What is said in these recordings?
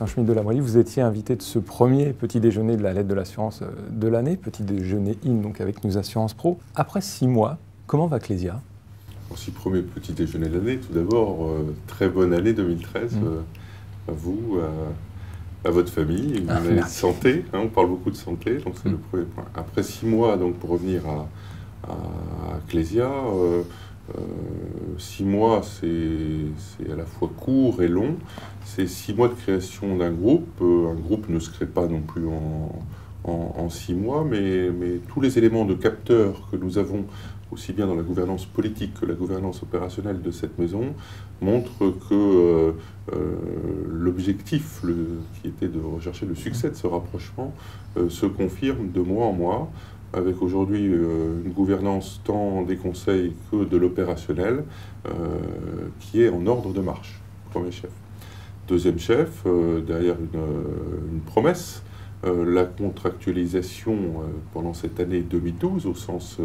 Christian Schmitt de La Brélie, vous étiez invité de ce premier petit déjeuner de la lettre de l'assurance de l'année, petit déjeuner IN, donc avec nos assurances pro. Après 6 mois, comment va Clésia? Si premier petit déjeuner de l'année, tout d'abord, très bonne année 2013 à vous, à votre famille, une année de santé, hein, on parle beaucoup de santé, donc c'est le premier point. Après 6 mois, donc pour revenir à Clésia, 6 mois c'est à la fois court et long, c'est 6 mois de création d'un groupe. Un groupe ne se crée pas non plus en 6 mois, mais tous les éléments de capteurs que nous avons, aussi bien dans la gouvernance politique que la gouvernance opérationnelle de cette maison, montrent que l'objectif qui était de rechercher le succès de ce rapprochement se confirme de mois en mois, avec aujourd'hui une gouvernance tant des conseils que de l'opérationnel qui est en ordre de marche, premier chef. Deuxième chef, derrière une promesse, la contractualisation pendant cette année 2012 au sens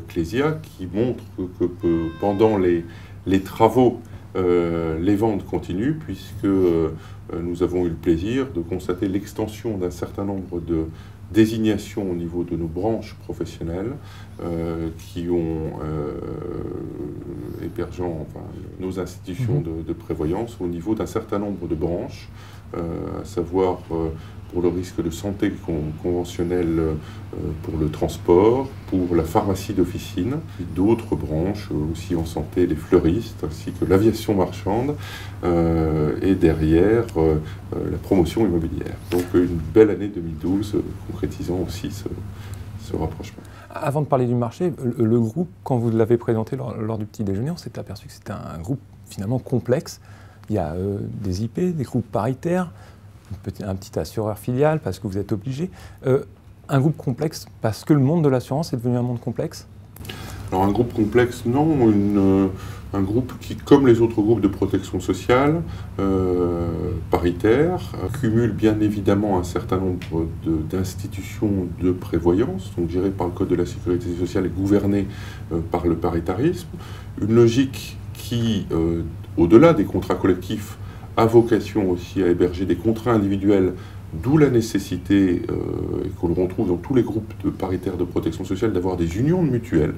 Clésia, qui montre que pendant les travaux, les ventes continuent, puisque nous avons eu le plaisir de constater l'extension d'un certain nombre de désignations au niveau de nos branches professionnelles qui ont hébergeant nos institutions de prévoyance au niveau d'un certain nombre de branches, à savoir pour le risque de santé conventionnel, pour le transport, pour la pharmacie d'officine, d'autres branches aussi en santé, les fleuristes, ainsi que l'aviation marchande, et derrière la promotion immobilière. Donc une belle année 2012, concrétisant aussi ce rapprochement. Avant de parler du marché, le groupe, quand vous l'avez présenté lors du petit déjeuner, on s'est aperçu que c'était un groupe finalement complexe. Il y a des IP, des groupes paritaires, un petit assureur filial parce que vous êtes obligé. Un groupe complexe parce que le monde de l'assurance est devenu un monde complexe? Alors un groupe complexe, non. Un groupe qui, comme les autres groupes de protection sociale, paritaires, cumule bien évidemment un certain nombre d'institutions de prévoyance, donc gérées par le Code de la Sécurité sociale et gouvernées par le paritarisme. Une logique qui, au-delà des contrats collectifs, a vocation aussi à héberger des contrats individuels, d'où la nécessité, et qu'on retrouve dans tous les groupes de paritaires de protection sociale, d'avoir des unions de mutuelles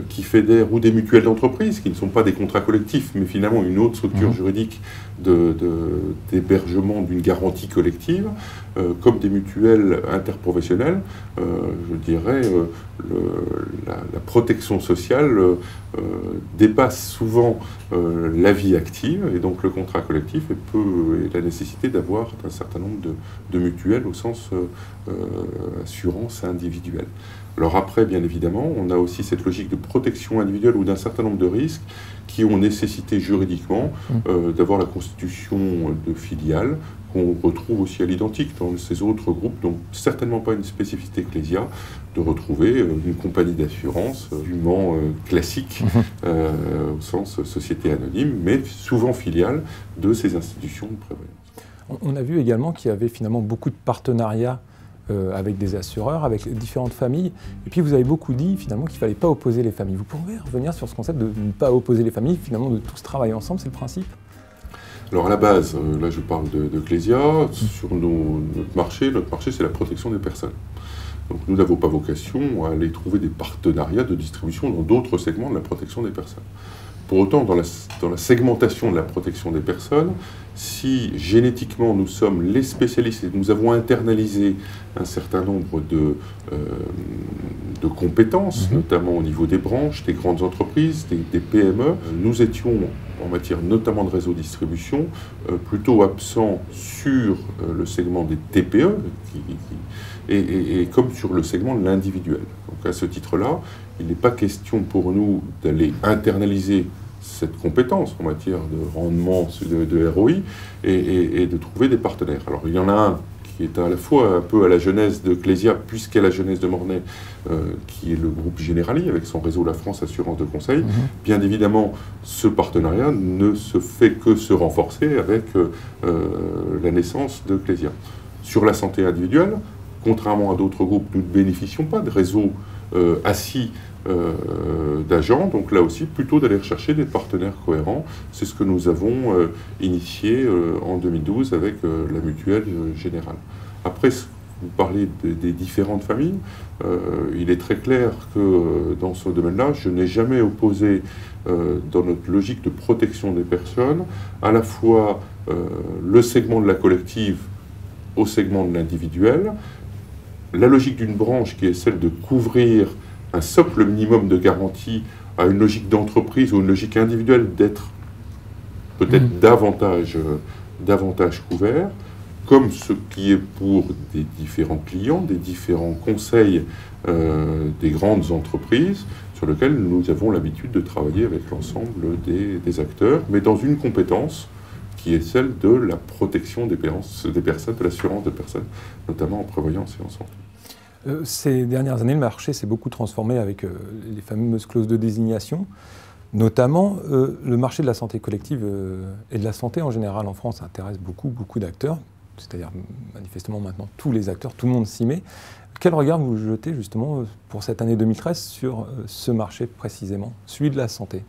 qui fédèrent, ou des mutuelles d'entreprise, qui ne sont pas des contrats collectifs, mais finalement une autre structure juridique d'hébergement d'une garantie collective, comme des mutuelles interprofessionnelles. Je dirais, la protection sociale dépasse souvent la vie active, et donc le contrat collectif et la nécessité d'avoir un certain nombre de mutuelles au sens assurance individuelle. Alors après, bien évidemment, on a aussi cette logique de protection individuelle ou d'un certain nombre de risques qui ont nécessité juridiquement d'avoir la constitution de filiales qu'on retrouve aussi à l'identique dans ces autres groupes, donc certainement pas une spécificité Clésia, de retrouver une compagnie d'assurance dûment classique au sens société anonyme, mais souvent filiale de ces institutions de prévoyance. On a vu également qu'il y avait finalement beaucoup de partenariats avec des assureurs, avec les différentes familles. Et puis vous avez beaucoup dit finalement qu'il ne fallait pas opposer les familles. Vous pouvez revenir sur ce concept de ne pas opposer les familles, finalement de tous travailler ensemble, c'est le principe? Alors à la base, là je parle de Clésia, sur notre marché c'est la protection des personnes. Donc nous n'avons pas vocation à aller trouver des partenariats de distribution dans d'autres segments de la protection des personnes. Pour autant, dans la segmentation de la protection des personnes, si génétiquement nous sommes les spécialistes et nous avons internalisé un certain nombre de compétences, notamment au niveau des branches, des grandes entreprises, des PME, nous étions, en matière notamment de réseau distribution, plutôt absents sur le segment des TPE, et comme sur le segment de l'individuel. Donc à ce titre-là, il n'est pas question pour nous d'aller internaliser cette compétence en matière de rendement de ROI et de trouver des partenaires. Alors il y en a un qui est à la fois un peu à la genèse de Clésia, puisqu'à la genèse de Mornay, qui est le groupe Generali, avec son réseau La France Assurance de Conseil. Bien évidemment, ce partenariat ne se fait que se renforcer avec la naissance de Clésia. Sur la santé individuelle, contrairement à d'autres groupes, nous ne bénéficions pas de réseaux assis d'agents, donc là aussi, plutôt d'aller rechercher des partenaires cohérents. C'est ce que nous avons initié en 2012 avec la Mutuelle Générale. Après, vous parlez des différentes familles. Il est très clair que dans ce domaine-là, je n'ai jamais opposé, dans notre logique de protection des personnes, à la fois le segment de la collective au segment de l'individuel, la logique d'une branche qui est celle de couvrir un socle minimum de garantie à une logique d'entreprise ou une logique individuelle d'être peut-être davantage couvert, comme ce qui est pour des différents clients, des différents conseils des grandes entreprises, sur lesquels nous avons l'habitude de travailler avec l'ensemble des acteurs, mais dans une compétence qui est celle de la protection des personnes, de l'assurance des personnes, notamment en prévoyance et en santé. Ces dernières années, le marché s'est beaucoup transformé avec les fameuses clauses de désignation. Notamment, le marché de la santé collective et de la santé en général en France intéresse beaucoup d'acteurs, c'est-à-dire manifestement maintenant tous les acteurs, tout le monde s'y met. Quel regard vous jetez justement pour cette année 2013 sur ce marché précisément, celui de la santé ?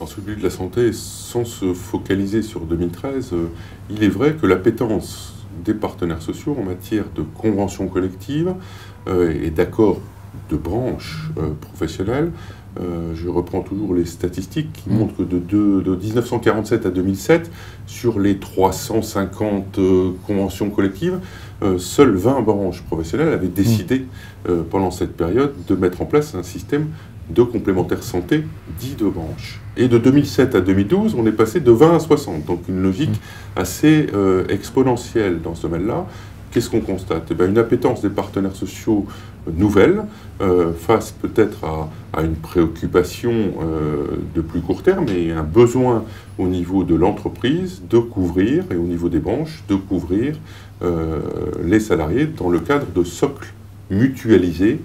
Dans celui de la santé, sans se focaliser sur 2013, il est vrai que l'appétence des partenaires sociaux en matière de conventions collectives et d'accords de branches professionnelles, je reprends toujours les statistiques qui montrent que de 1947 à 2007, sur les 350 conventions collectives, seules 20 branches professionnelles avaient décidé pendant cette période de mettre en place un système de complémentaire santé dit de branche. Et de 2007 à 2012, on est passé de 20 à 60, donc une logique assez exponentielle dans ce domaine-là. Qu'est-ce qu'on constate? Eh bien, une appétence des partenaires sociaux nouvelle, face peut-être à une préoccupation de plus court terme et un besoin au niveau de l'entreprise de couvrir, et au niveau des branches, de couvrir les salariés dans le cadre de socles mutualisés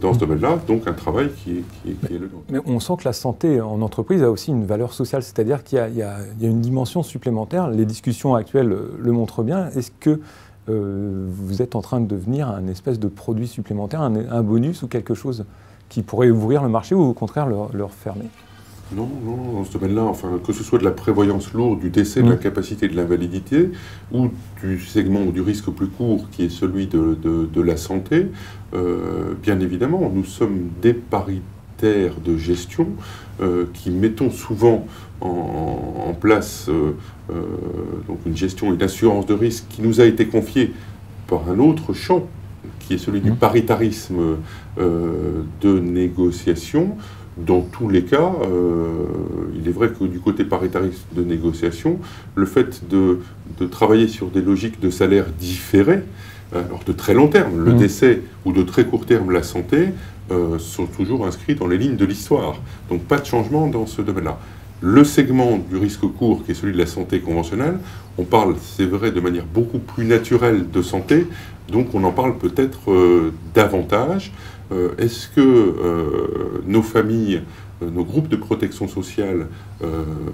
dans ce domaine-là, donc un travail qui est le nôtre. Mais on sent que la santé en entreprise a aussi une valeur sociale, c'est-à-dire qu'il y a une dimension supplémentaire. Les discussions actuelles le montrent bien. Est-ce que vous êtes en train de devenir un espèce de produit supplémentaire, un bonus ou quelque chose qui pourrait ouvrir le marché ou au contraire le refermer? Non, dans ce domaine-là, enfin, que ce soit de la prévoyance lourde, du décès, de l'incapacité, de l'invalidité, ou du segment ou du risque plus court qui est celui de la santé, bien évidemment, nous sommes des paritaires de gestion qui mettons souvent en place donc une gestion et une assurance de risque qui nous a été confiée par un autre champ, qui est celui du paritarisme de négociation. Dans tous les cas, il est vrai que du côté paritarisme de négociation, le fait de travailler sur des logiques de salaire différées, alors de très long terme, le décès, ou de très court terme, la santé, sont toujours inscrits dans les lignes de l'histoire. Donc pas de changement dans ce domaine-là. Le segment du risque court, qui est celui de la santé conventionnelle, on parle, c'est vrai, de manière beaucoup plus naturelle de santé, donc on en parle peut-être davantage. Est-ce que nos familles, nos groupes de protection sociale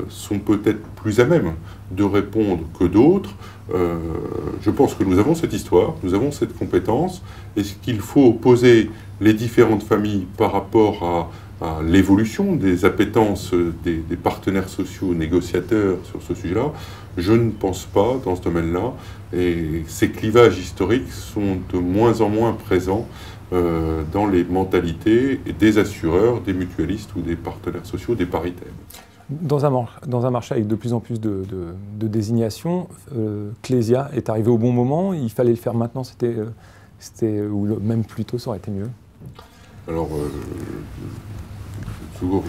sont peut-être plus à même de répondre que d'autres? Je pense que nous avons cette histoire, nous avons cette compétence. Est-ce qu'il faut opposer les différentes familles par rapport à l'évolution des appétences des partenaires sociaux négociateurs sur ce sujet-là? Je ne pense pas dans ce domaine-là. Et ces clivages historiques sont de moins en moins présents dans les mentalités des assureurs, des mutualistes ou des partenaires sociaux, des paritaires. Dans un marché avec de plus en plus de désignations, Clésia est arrivé au bon moment, il fallait le faire maintenant, ou même plus tôt, ça aurait été mieux? Alors, toujours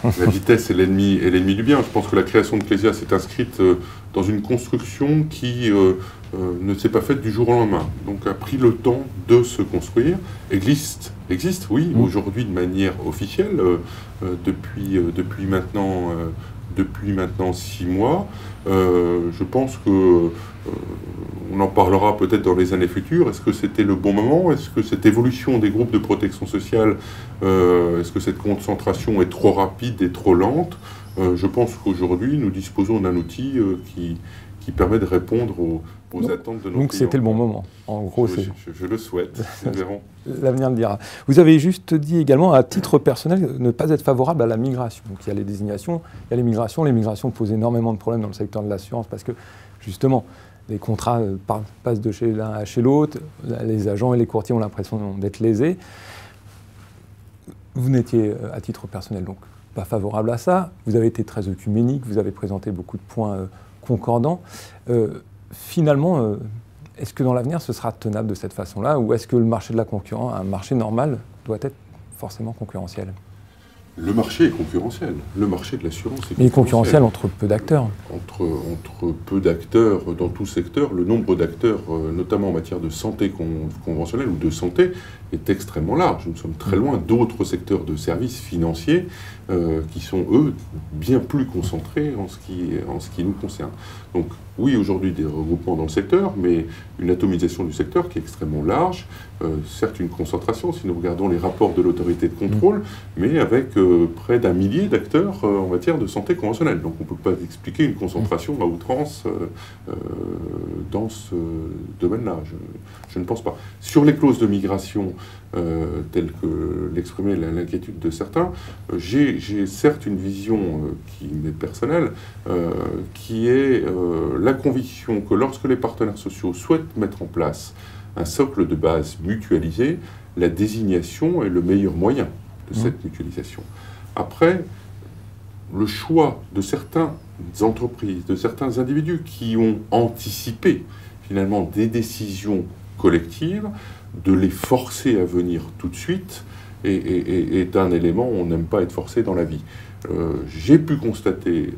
la vitesse est l'ennemi du bien. Je pense que la création de Clésia s'est inscrite dans une construction qui ne s'est pas faite du jour au lendemain. Donc a pris le temps de se construire. Existe, oui, aujourd'hui de manière officielle, depuis maintenant 6 mois. Je pense que on en parlera peut-être dans les années futures. Est-ce que c'était le bon moment? Est-ce que cette évolution des groupes de protection sociale, est-ce que cette concentration est trop rapide et trop lente? Je pense qu'aujourd'hui, nous disposons d'un outil qui permet de répondre aux attentes de nos donc clients. c'était le bon moment. En gros, je le souhaite, nous verrons. L'avenir le dira. Vous avez juste dit également, à titre personnel, ne pas être favorable à la migration. Donc il y a les désignations, il y a les migrations. Les migrations posent énormément de problèmes dans le secteur de l'assurance parce que, justement, les contrats passent de chez l'un à chez l'autre. Les agents et les courtiers ont l'impression d'être lésés. Vous n'étiez, à titre personnel, donc pas favorable à ça. Vous avez été très œcuménique, vous avez présenté beaucoup de points concordants. Finalement, est-ce que dans l'avenir, ce sera tenable de cette façon-là, ou est-ce que le marché de la concurrence, un marché normal, doit être forcément concurrentiel? Le marché est concurrentiel. Le marché de l'assurance est concurrentiel. Mais concurrentiel entre peu d'acteurs. Entre peu d'acteurs dans tout secteur, le nombre d'acteurs, notamment en matière de santé conventionnelle ou de santé, est extrêmement large. Nous sommes très loin d'autres secteurs de services financiers qui sont, eux, bien plus concentrés en ce qui nous concerne. Donc, oui, aujourd'hui, des regroupements dans le secteur, mais une atomisation du secteur qui est extrêmement large. Certes, une concentration, si nous regardons les rapports de l'autorité de contrôle, mais avec près d'1 millier d'acteurs en matière de santé conventionnelle. Donc, on ne peut pas expliquer une concentration à outrance dans ce domaine-là. Je ne pense pas. Sur les clauses de migration, telles que l'exprimait l'inquiétude de certains, j'ai certes une vision qui m'est personnelle, qui est la conviction que lorsque les partenaires sociaux souhaitent mettre en place un socle de base mutualisé, la désignation est le meilleur moyen de cette mutualisation. Après, le choix de certaines entreprises, de certains individus qui ont anticipé finalement des décisions collectives, de les forcer à venir tout de suite est un élément où on n'aime pas être forcé dans la vie. J'ai pu constater,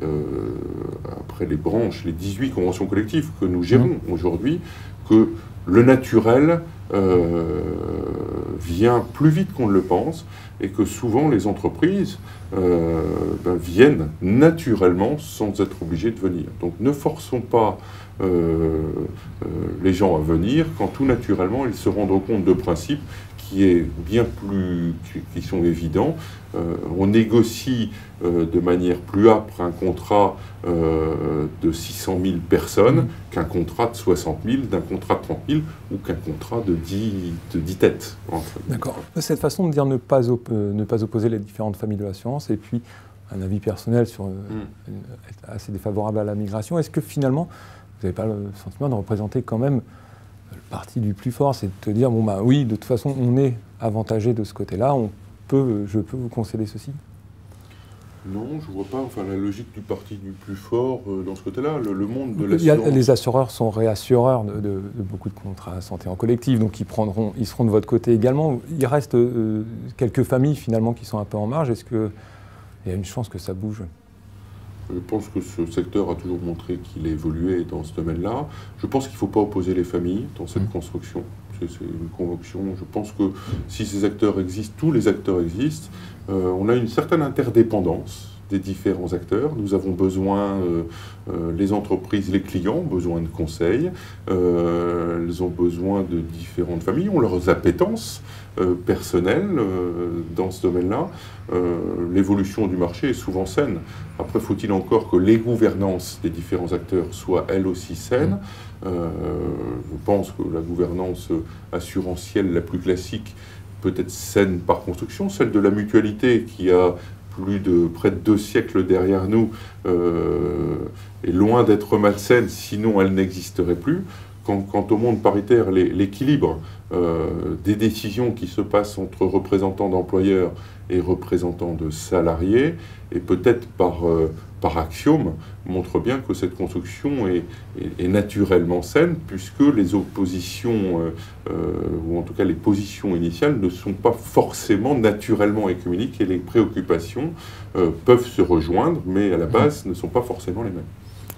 après les branches, les 18 conventions collectives que nous gérons aujourd'hui, que le naturel vient plus vite qu'on ne le pense et que souvent les entreprises viennent naturellement sans être obligées de venir. Donc ne forçons pas les gens à venir quand tout naturellement ils se rendront compte de principes qui sont évidents. On négocie de manière plus âpre un contrat de 600 000 personnes qu'un contrat de 60 000, d'un contrat de 30 000 ou qu'un contrat de 10 têtes. D'accord. Cette façon de dire ne pas opposer les différentes familles de l'assurance et puis un avis personnel sur être assez défavorable à la migration, est-ce que finalement vous n'avez pas le sentiment de représenter quand même le parti du plus fort, c'est de te dire, bon bah oui, de toute façon, on est avantagé de ce côté-là, je peux vous concéder ceci? Non, je ne vois pas la logique du parti du plus fort dans ce côté-là. Le monde de l'assurance... Les assureurs sont réassureurs de beaucoup de contrats santé en collectif, donc ils seront de votre côté également. Il reste quelques familles finalement qui sont un peu en marge. Est-ce qu'il y a une chance que ça bouge? Je pense que ce secteur a toujours montré qu'il a évolué dans ce domaine-là. Je pense qu'il ne faut pas opposer les familles dans cette construction. C'est une conviction. Je pense que si ces acteurs existent, tous les acteurs existent, on a une certaine interdépendance des différents acteurs. Nous avons besoin, les entreprises, les clients ont besoin de conseils, elles ont besoin de différentes familles, ont leurs appétences personnelles dans ce domaine-là. L'évolution du marché est souvent saine. Après, faut-il encore que les gouvernances des différents acteurs soient elles aussi saines. Je pense que la gouvernance assurantielle la plus classique peut être saine par construction, celle de la mutualité qui a près de 2 siècles derrière nous est loin d'être malsaine, sinon elle n'existerait plus. Quant au monde paritaire, l'équilibre des décisions qui se passent entre représentants d'employeurs et représentants de salariés, et peut-être par axiome, montre bien que cette construction est naturellement saine, puisque les oppositions, ou en tout cas les positions initiales, ne sont pas forcément naturellement écuméniques, et les préoccupations peuvent se rejoindre, mais à la base ne sont pas forcément les mêmes.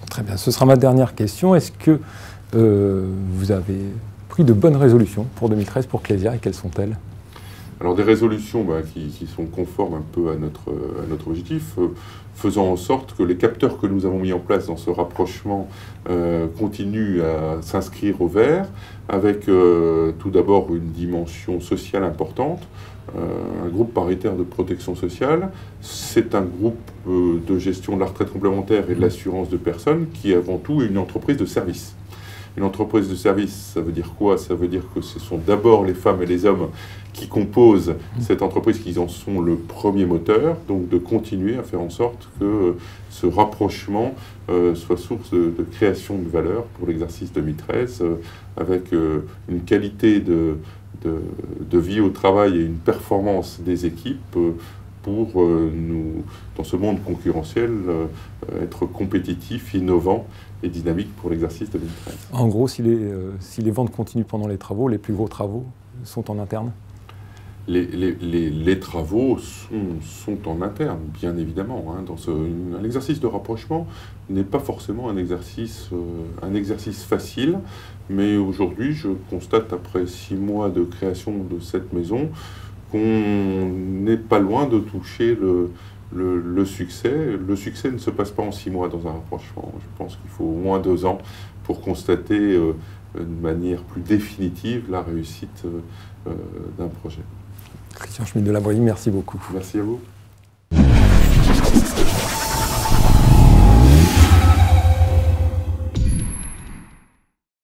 Très bien, ce sera ma dernière question. Est-ce que vous avez pris de bonnes résolutions pour 2013 pour Clésia, et quelles sont-elles? Alors des résolutions qui sont conformes un peu à notre objectif, faisant en sorte que les capteurs que nous avons mis en place dans ce rapprochement continuent à s'inscrire au vert, avec tout d'abord une dimension sociale importante. Un groupe paritaire de protection sociale, c'est un groupe de gestion de la retraite complémentaire et de l'assurance de personnes qui avant tout est une entreprise de service. Une entreprise de service, ça veut dire quoi? Ça veut dire que ce sont d'abord les femmes et les hommes qui composent cette entreprise, qui en sont le premier moteur, donc de continuer à faire en sorte que ce rapprochement soit source de création de valeur pour l'exercice 2013, avec une qualité de vie au travail et une performance des équipes pour nous, dans ce monde concurrentiel, être compétitifs, innovants et dynamiques pour l'exercice 2013. En gros, si les ventes continuent pendant les travaux, les plus gros travaux sont en interne? Les travaux sont en interne, bien évidemment. L'exercice de rapprochement n'est pas forcément un exercice facile, mais aujourd'hui, je constate, après 6 mois de création de cette maison, qu'on n'est pas loin de toucher le succès. Le succès ne se passe pas en 6 mois dans un rapprochement. Je pense qu'il faut au moins 2 ans pour constater de manière plus définitive la réussite d'un projet. Christian Schmitt de La Brouillie, merci beaucoup. Merci à vous.